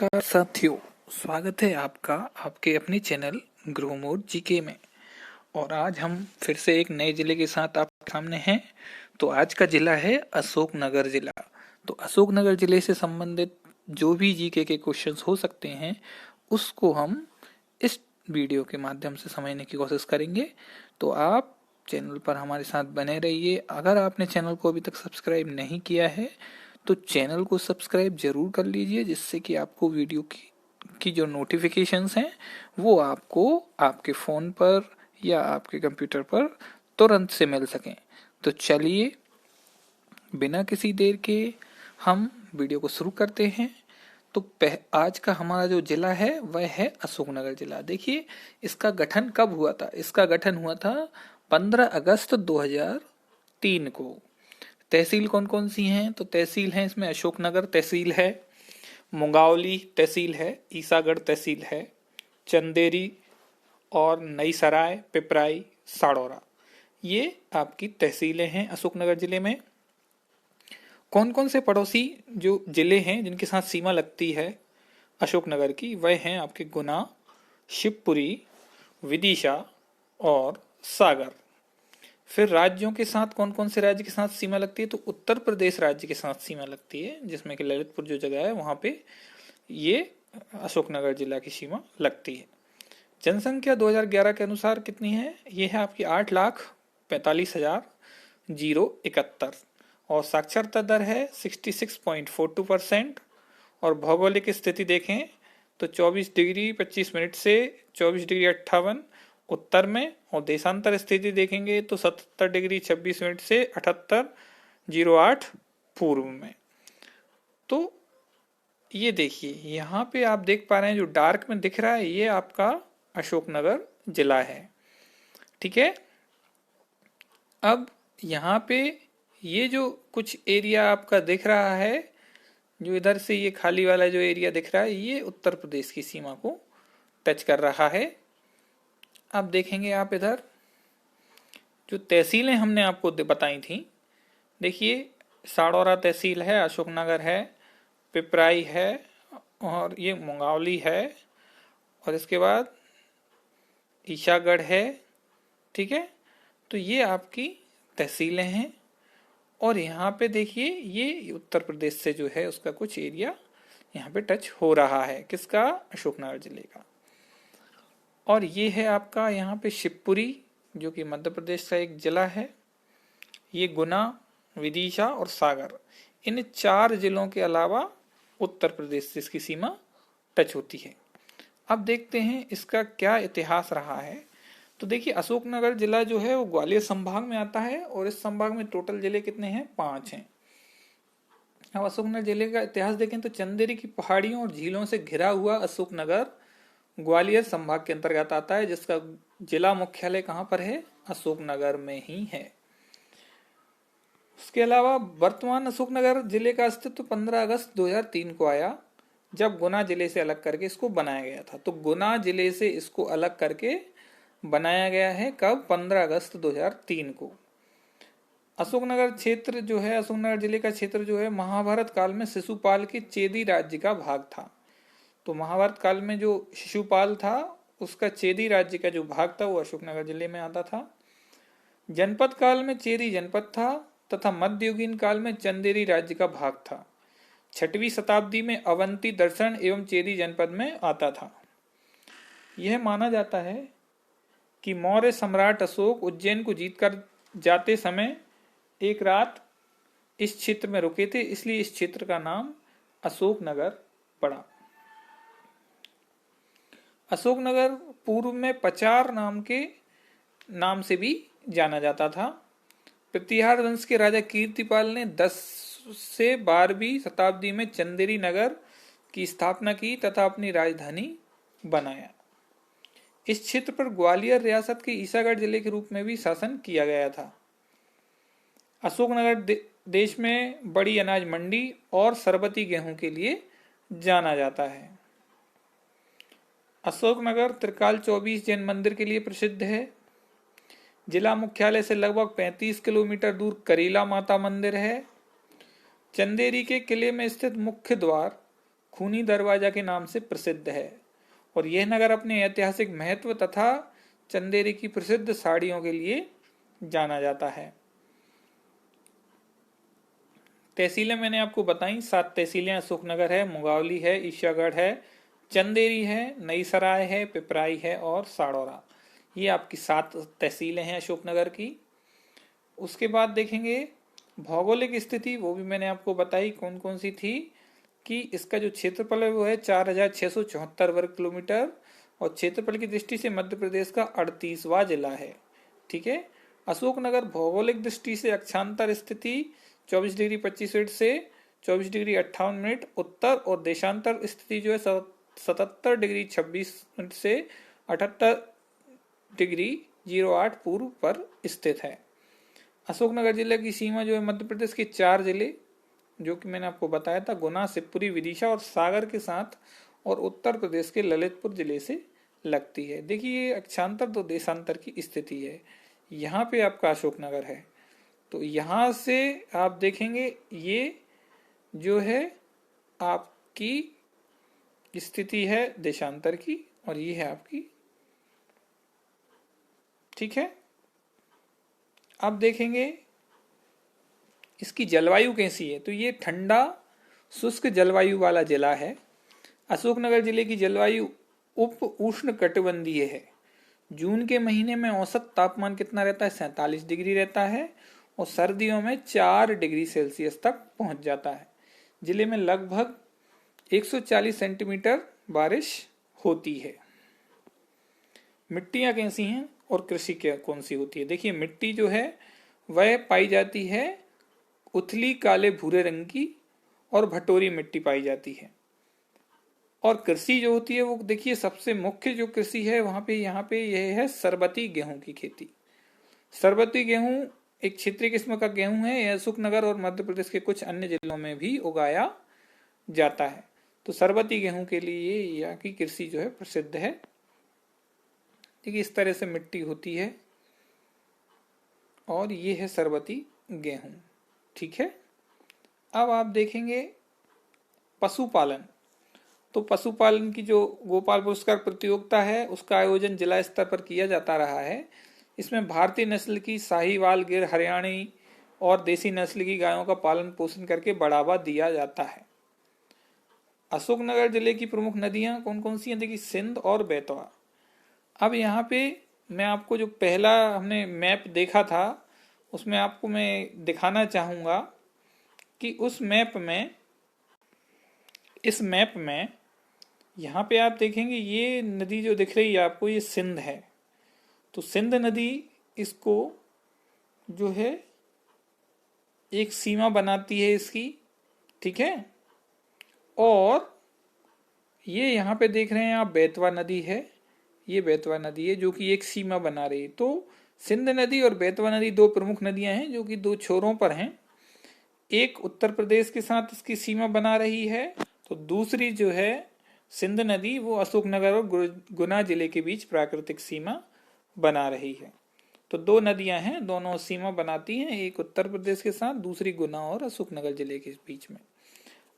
नमस्कार साथियों, स्वागत है आपका आपके अपने चैनल ग्रो मोर जीके में। और आज हम फिर से एक नए जिले के साथ आपके सामने हैं। तो आज का जिला है अशोकनगर जिला। तो अशोकनगर जिले से संबंधित जो भी जीके के क्वेश्चंस हो सकते हैं उसको हम इस वीडियो के माध्यम से समझने की कोशिश करेंगे। तो आप चैनल पर हमारे साथ बने रहिए। अगर आपने चैनल को अभी तक सब्सक्राइब नहीं किया है तो चैनल को सब्सक्राइब जरूर कर लीजिए, जिससे कि आपको वीडियो की जो नोटिफिकेशंस हैं वो आपको आपके फ़ोन पर या आपके कंप्यूटर पर तुरंत से मिल सकें। तो चलिए बिना किसी देर के हम वीडियो को शुरू करते हैं। तो आज का हमारा जो जिला है वह है अशोकनगर जिला। देखिए इसका गठन कब हुआ था। इसका गठन हुआ था 15 अगस्त 2003 को। तहसील कौन कौन सी हैं? तो तहसील हैं इसमें अशोकनगर तहसील है, मुंगावली तहसील है, ईसागढ़ तहसील है, चंदेरी और नई सराय, पिपराई, साड़ौरा, ये आपकी तहसीलें हैं अशोकनगर जिले में। कौन कौन से पड़ोसी जो जिले हैं जिनके साथ सीमा लगती है अशोकनगर की, वह हैं आपके गुना, शिवपुरी, विदिशा और सागर। फिर राज्यों के साथ कौन कौन से राज्य के साथ सीमा लगती है? तो उत्तर प्रदेश राज्य के साथ सीमा लगती है, जिसमें कि ललितपुर जो जगह है वहां पे ये अशोकनगर जिला की सीमा लगती है। जनसंख्या 2011 के अनुसार कितनी है? ये है आपकी 8,45,071 और साक्षरता दर है 66.42%। और भौगोलिक स्थिति देखें तो 24 डिग्री 25 मिनट से 24 डिग्री 58 उत्तर में, और देशांतर स्थिति देखेंगे तो 77 डिग्री 26 मिनट से 78:08 पूर्व में। तो ये देखिए यहाँ पे आप देख पा रहे हैं जो डार्क में दिख रहा है ये आपका अशोकनगर जिला है। ठीक है, अब यहाँ पे ये जो कुछ एरिया आपका दिख रहा है, जो इधर से ये खाली वाला जो एरिया दिख रहा है, ये उत्तर प्रदेश की सीमा को टच कर रहा है। अब देखेंगे आप इधर जो तहसीलें हमने आपको बताई थी, देखिए साड़ौरा तहसील है, अशोकनगर है, पिपराई है और ये मुंगावली है, और इसके बाद ईसागढ़ है। ठीक है, तो ये आपकी तहसीलें हैं। और यहाँ पे देखिए ये उत्तर प्रदेश से जो है उसका कुछ एरिया यहाँ पे टच हो रहा है, किसका? अशोकनगर जिले का। और ये है आपका यहाँ पे शिवपुरी, जो कि मध्य प्रदेश का एक जिला है। ये गुना, विदिशा और सागर, इन 4 जिलों के अलावा उत्तर प्रदेश से इसकी सीमा टच होती है। अब देखते हैं इसका क्या इतिहास रहा है। तो देखिए अशोकनगर जिला जो है वो ग्वालियर संभाग में आता है, और इस संभाग में टोटल जिले कितने हैं? 5 हैं। अब अशोकनगर जिले का इतिहास देखें तो चंदेरी की पहाड़ियों और झीलों से घिरा हुआ अशोकनगर ग्वालियर संभाग के अंतर्गत आता है, जिसका जिला मुख्यालय कहाँ पर है? अशोकनगर में ही है। उसके अलावा वर्तमान अशोकनगर जिले का अस्तित्व 15 अगस्त 2003 को आया, जब गुना जिले से अलग करके इसको बनाया गया था। तो गुना जिले से इसको अलग करके बनाया गया है कब? 15 अगस्त 2003 को। अशोकनगर क्षेत्र जो है, अशोकनगर जिले का क्षेत्र जो है, महाभारत काल में शिशुपाल के चेदी राज्य का भाग था। तो महाभारत काल में जो शिशुपाल था उसका चेदी राज्य का जो भाग था वो अशोकनगर जिले में आता था। जनपद काल में चेदी जनपद था तथा मध्ययुगीन काल में चंदेरी राज्य का भाग था। 6वीं शताब्दी में अवंती दर्शन एवं चेदी जनपद में आता था। यह माना जाता है कि मौर्य सम्राट अशोक उज्जैन को जीतकर जाते समय एक रात इस क्षेत्र में रुके थे, इसलिए इस क्षेत्र का नाम अशोकनगर पड़ा। अशोकनगर पूर्व में पचार नाम से भी जाना जाता था। प्रतिहार वंश के राजा कीर्तिपाल ने 10 से 12वीं शताब्दी में चंदेरी नगर की स्थापना की तथा अपनी राजधानी बनाया। इस क्षेत्र पर ग्वालियर रियासत के ईसागढ़ जिले के रूप में भी शासन किया गया था। अशोकनगर देश में बड़ी अनाज मंडी और सरबती गेहूं के लिए जाना जाता है। अशोकनगर त्रिकाल 24 जैन मंदिर के लिए प्रसिद्ध है। जिला मुख्यालय से लगभग 35 किलोमीटर दूर करीला माता मंदिर है। चंदेरी के किले में स्थित मुख्य द्वार खूनी दरवाजा के नाम से प्रसिद्ध है और यह नगर अपने ऐतिहासिक महत्व तथा चंदेरी की प्रसिद्ध साड़ियों के लिए जाना जाता है। तहसीलें मैंने आपको बताई, 7 तहसीलें अशोकनगर है, मुगावली है, ईशागढ़ है, चंदेरी है, नई सराय है, पिपराई है और साड़ौरा। ये आपकी 7 तहसीलें हैं अशोकनगर की। उसके बाद देखेंगे भौगोलिक स्थिति, वो भी मैंने आपको बताई कौन कौन सी थी, कि इसका जो क्षेत्रफल है वो है 4674 वर्ग किलोमीटर और क्षेत्रफल की दृष्टि से मध्य प्रदेश का 38वां जिला है। ठीक है। अशोकनगर भौगोलिक दृष्टि से अक्षांतर स्थिति 24 डिग्री 25 मिनट से 24 डिग्री 58 मिनट उत्तर और देशांतर स्थिति जो है 77 डिग्री 26 मिनट से 78 डिग्री 08 पूर्व पर स्थित है। अशोकनगर जिले की सीमा जो है मध्य प्रदेश के 4 जिले जो कि मैंने आपको बताया था, गुना, शिवपुरी, विदिशा और सागर के साथ और उत्तर प्रदेश के ललितपुर जिले से लगती है। देखिए ये अक्षांतर तो देशांतर की स्थिति है, यहाँ पे आपका अशोकनगर है, तो यहाँ से आप देखेंगे ये जो है आपकी स्थिति है देशांतर की और ये है आपकी। ठीक है। अब देखेंगे इसकी जलवायु कैसी है, तो ये ठंडा शुष्क जलवायु वाला जिला है। अशोकनगर जिले की जलवायु उप उष्ण कटिबंधीय है। जून के महीने में औसत तापमान कितना रहता है, 47 डिग्री रहता है और सर्दियों में 4 डिग्री सेल्सियस तक पहुंच जाता है। जिले में लगभग 140 सेंटीमीटर बारिश होती है। मिट्टियां कैसी हैं और कृषि कौन सी होती है, देखिए मिट्टी जो है वह पाई जाती है उथली काले भूरे रंग की और भटोरी मिट्टी पाई जाती है। और कृषि जो होती है वो देखिए सबसे मुख्य जो कृषि है वहां पे यहाँ पे यह है सरबती गेहूं की खेती। सरबती गेहूं एक क्षेत्रीय किस्म का गेहूं है, यह अशोकनगर और मध्य प्रदेश के कुछ अन्य जिलों में भी उगाया जाता है। तो सरबती गेहूं के लिए यहाँ की कृषि जो है प्रसिद्ध है। देखिए इस तरह से मिट्टी होती है और ये है सरबती गेहूं। ठीक है। अब आप देखेंगे पशुपालन, तो पशुपालन की जो गोपाल पुरस्कार प्रतियोगिता है उसका आयोजन जिला स्तर पर किया जाता रहा है। इसमें भारतीय नस्ल की साहीवाल, गिर, हरियाणी और देसी नस्ल की गायों का पालन पोषण करके बढ़ावा दिया जाता है। अशोकनगर जिले की प्रमुख नदियां कौन कौन सी हैं, देखिए सिंध और बेतवा। अब यहाँ पे मैं आपको जो पहला हमने मैप देखा था उसमें आपको मैं दिखाना चाहूंगा कि उस मैप में, इस मैप में यहाँ पे आप देखेंगे ये नदी जो दिख रही है आपको ये सिंध है। तो सिंध नदी इसको जो है एक सीमा बनाती है इसकी। ठीक है। और ये यहाँ पे देख रहे हैं आप बेतवा नदी है, ये बेतवा नदी है जो कि एक सीमा बना रही है। तो सिंध नदी और बेतवा नदी दो प्रमुख नदियां हैं जो कि दो छोरों पर हैं। एक उत्तर प्रदेश के साथ इसकी सीमा बना रही है, तो दूसरी जो है सिंध नदी वो अशोकनगर और गुना जिले के बीच प्राकृतिक सीमा बना रही है। तो दो नदियां हैं, दोनों सीमा बनाती हैं, एक उत्तर प्रदेश के साथ, दूसरी गुना और अशोकनगर जिले के बीच में।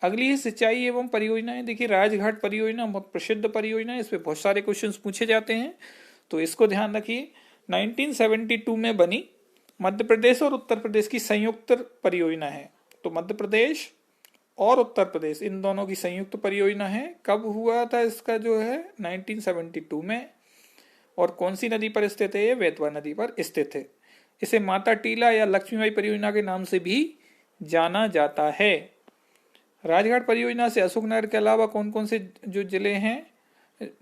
अगली है सिंचाई एवं परियोजनाएं। देखिए राजघाट परियोजना बहुत प्रसिद्ध परियोजना है, इस पे बहुत सारे क्वेश्चंस पूछे जाते हैं, तो इसको ध्यान रखिए। 1972 में बनी मध्य प्रदेश और उत्तर प्रदेश की संयुक्त परियोजना है। तो मध्य प्रदेश और उत्तर प्रदेश इन दोनों की संयुक्त परियोजना है। कब हुआ था इसका जो है 1972 में। और कौन सी नदी पर स्थित है, ये बेतवा नदी पर स्थित है। इसे माता टीला या लक्ष्मीबाई परियोजना के नाम से भी जाना जाता है। राजघाट परियोजना से अशोकनगर के अलावा कौन कौन से जो जिले हैं,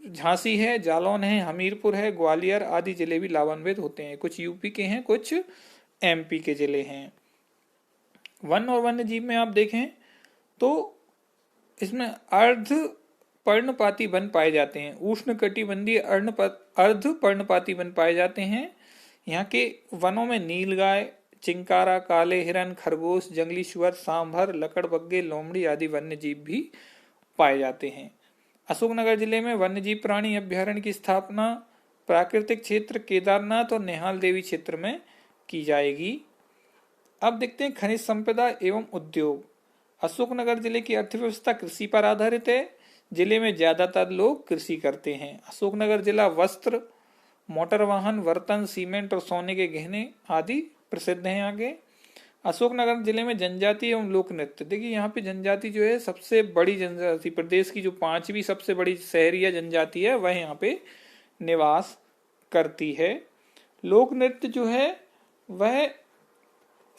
झांसी है, जालौन है, हमीरपुर है, ग्वालियर आदि जिले भी लाभान्वित होते हैं। कुछ यूपी के हैं, कुछ एमपी के जिले हैं। वन और वन्य जीव में आप देखें तो इसमें अर्ध पर्णपाती वन पाए जाते हैं। उष्ण कटिबंधीय अर्ध पर्णपाती वन पाए जाते हैं। यहाँ के वनों में नीलगाय, चिंकारा, काले हिरन, खरगोश, जंगली सुअर, सांभर, लकड़बग्गे, लोमड़ी आदि वन्य जीव भी पाए जाते हैं। अशोकनगर जिले में वन्य जीव प्राणी अभ्यारण्य की स्थापना प्राकृतिक क्षेत्र केदारनाथ और नेहाल देवी क्षेत्र में की जाएगी। अब देखते हैं खनिज संपदा एवं उद्योग। अशोकनगर जिले की अर्थव्यवस्था कृषि पर आधारित है। जिले में ज्यादातर लोग कृषि करते हैं। अशोकनगर जिला वस्त्र, मोटर वाहन, बर्तन, सीमेंट और सोने के गहने आदि प्रसिद्ध हैं। आगे अशोकनगर जिले में जनजाति एवं लोक नृत्य। देखिए यहाँ पे जनजाति जो है सबसे बड़ी जनजाति, प्रदेश की जो 5वीं सबसे बड़ी शहरी या जनजाति है वह यहाँ पे निवास करती है। लोक नृत्य जो है वह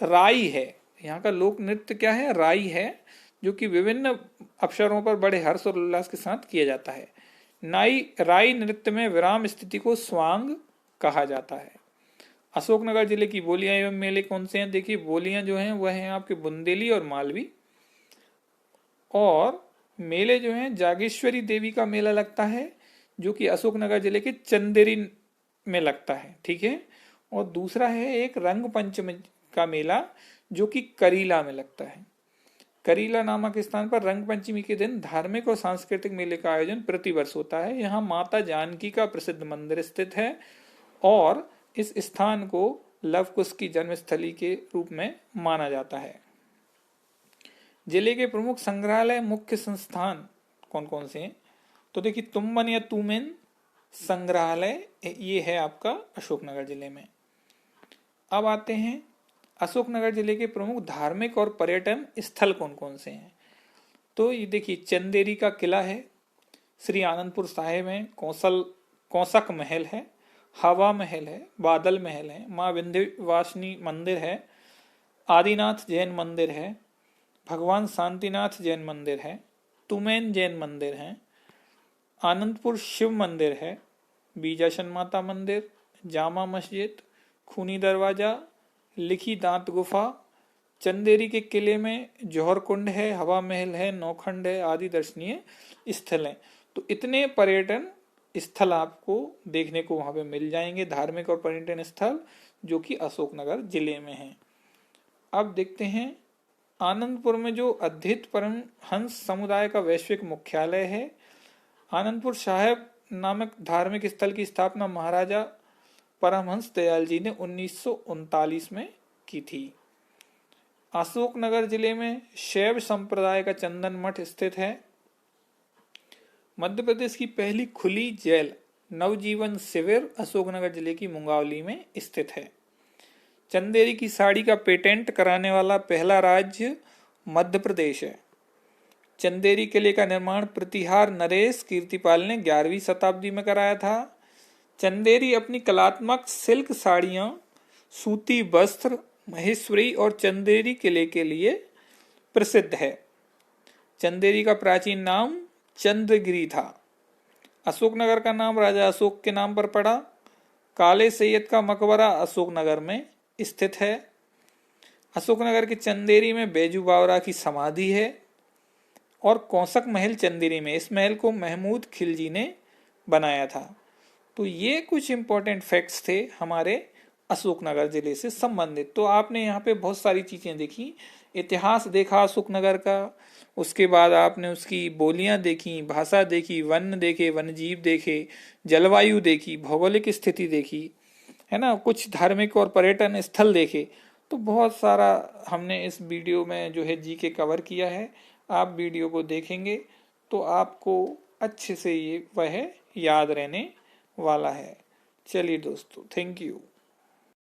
राई है। यहाँ का लोक नृत्य क्या है? राई है, जो कि विभिन्न अवसरों पर बड़े हर्ष और उल्लास के साथ किया जाता है। राई नृत्य में विराम स्थिति को स्वांग कहा जाता है। अशोकनगर जिले की बोलियां एवं मेले कौन से हैं? देखिए बोलियां जो हैं वह हैं आपके बुंदेली और मालवी। और मेले जो हैं, जागेश्वरी देवी का मेला लगता है जो कि अशोकनगर जिले के चंदेरी में लगता है। ठीक है। और दूसरा है एक रंग पंचमी का मेला जो कि करीला में लगता है। करीला नामक स्थान पर रंग पंचमी के दिन धार्मिक और सांस्कृतिक मेले का आयोजन प्रतिवर्ष होता है। यहाँ माता जानकी का प्रसिद्ध मंदिर स्थित है और इस स्थान को लव कुश की जन्मस्थली के रूप में माना जाता है। जिले के प्रमुख संग्रहालय मुख्य संस्थान कौन कौन से हैं? तो देखिए तुम्बन या तुमेन संग्रहालय ये है आपका अशोकनगर जिले में। अब आते हैं अशोकनगर जिले के प्रमुख धार्मिक और पर्यटन स्थल कौन कौन से हैं। तो ये देखिए चंदेरी का किला है, श्री आनंदपुर साहिब है, कौशक महल है, हवा महल है, बादल महल है, माँ विंध्यवासिनी मंदिर है, आदिनाथ जैन मंदिर है, भगवान शांतिनाथ जैन मंदिर है, तुमेन जैन मंदिर है, आनंदपुर शिव मंदिर है, बीजासन माता मंदिर, जामा मस्जिद, खूनी दरवाजा, लिखी दांत गुफा, चंदेरी के किले में जौहर कुंड है, हवा महल है, नौखंड है आदि दर्शनीय स्थल हैं। तो इतने पर्यटन स्थल आपको देखने को वहां पे मिल जाएंगे, धार्मिक और पर्यटन स्थल जो कि अशोकनगर जिले में हैं। अब देखते हैं आनंदपुर में जो अद्वैत परमहंस समुदाय का वैश्विक मुख्यालय है। आनंदपुर साहिब नामक धार्मिक स्थल की स्थापना महाराजा परमहंस दयाल जी ने 1939 में की थी। अशोकनगर जिले में शैव संप्रदाय का चंदन मठ स्थित है। मध्य प्रदेश की पहली खुली जेल नवजीवन शिविर अशोकनगर जिले की मुंगावली में स्थित है। चंदेरी की साड़ी का पेटेंट कराने वाला पहला राज्य मध्य प्रदेश है। चंदेरी किले का निर्माण प्रतिहार नरेश कीर्तिपाल ने 11वीं शताब्दी में कराया था। चंदेरी अपनी कलात्मक सिल्क साड़ियां, सूती वस्त्र, महेश्वरी और चंदेरी किले के लिए प्रसिद्ध है। चंदेरी का प्राचीन नाम चंद्रगिरी था। अशोकनगर का नाम राजा अशोक के नाम पर पड़ा। काले सैयद का मकबरा अशोकनगर में स्थित है। अशोकनगर के चंदेरी में बैजू बावरा की समाधि है और कौशक महल चंदेरी में, इस महल को महमूद खिलजी ने बनाया था। तो ये कुछ इंपॉर्टेंट फैक्ट्स थे हमारे अशोकनगर जिले से संबंधित। तो आपने यहाँ पे बहुत सारी चीजें देखी, इतिहास देखा अशोकनगर का, उसके बाद आपने उसकी बोलियां देखी, भाषा देखी, वन देखे, वन्यजीव देखे, जलवायु देखी, भौगोलिक स्थिति देखी, है ना, कुछ धार्मिक और पर्यटन स्थल देखे। तो बहुत सारा हमने इस वीडियो में जो है जीके कवर किया है। आप वीडियो को देखेंगे तो आपको अच्छे से ये वह याद रहने वाला है। चलिए दोस्तों, थैंक यू।